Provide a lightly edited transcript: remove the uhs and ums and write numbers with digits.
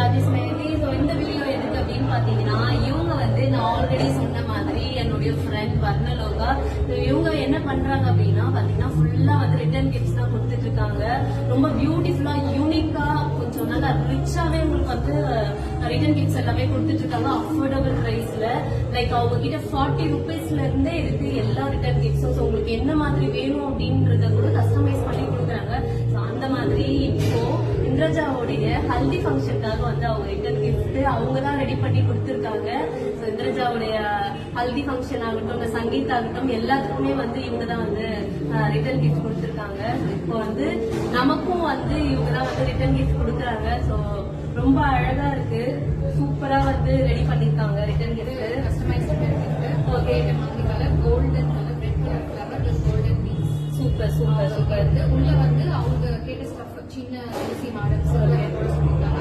Rajeswari. So இந்த video எதுக்கு அப்படின்னு பாத்தீங்கன்னா, இவங்க வந்து நான் ஆல்ரெடி சொன்ன மாதிரி என்னுடைய ஃப்ரெண்ட் வர்ணலோகா. இவங்க என்ன பண்றாங்க அப்படின்னா பாத்தீங்கன்னா ஃபுல்லா வந்து ரிட்டர்ன் கிஃப்ட்ஸ் தான் கொடுத்துட்டு இருக்காங்க. ரொம்ப பியூட்டிஃபுல்லா யூனிக்கா கொஞ்சம் நல்லா ரிச்சாவே உங்களுக்கு வந்து ரிட்டர்ன் கிஃப்ட்ஸ் எல்லாமே கொடுத்துட்டு இருக்காங்க அஃபோர்டபுள் பிரைஸ்ல. லைக் அவங்க கிட்ட 40 rupeesல இருந்தே இருக்கு எல்லா ரிட்டர்ன் கிஃப்ட்ஸும். ஸோ உங்களுக்கு என்ன மாதிரி வேணும் அப்படின்றத கூட கஸ்டமைஸ் பண்ணி கொடுக்குறாங்க. ஸோ அந்த மாதிரி இப்போ இந்திரஜாவுடைய ஹல்தி ஃபங்க்ஷனுக்காக வந்து அவங்க ரிட்டர்ன் கிஃப்ட் அவங்க தான் ரெடி பண்ணி கொடுத்துருக்காங்க. ஸோ இந்திரஜாவுடைய ஹல்தி ஃபங்க்ஷன் ஆகட்டும், இந்த சங்கீத் ஆகட்டும், எல்லாத்துக்குமே வந்து இவங்க தான் வந்து ரிட்டர்ன் கிஃப்ட் கொடுத்துருக்காங்க. இப்போ வந்து நமக்கும் வந்து இவங்க தான் வந்து ரிட்டர்ன் கிஃப்ட் கொடுக்குறாங்க. ஸோ ரொம்ப அழகா இருக்கு, சூப்பரா வந்து ரெடி பண்ணிருக்காங்க return gift. Customised gift. Okay, மாதிரி colour golden colour, red colour flower plus golden piece. Super super super. உள்ள வந்து அவங்க கேட்ட ஸ்டஃப் சின்ன மாடல்ஸ்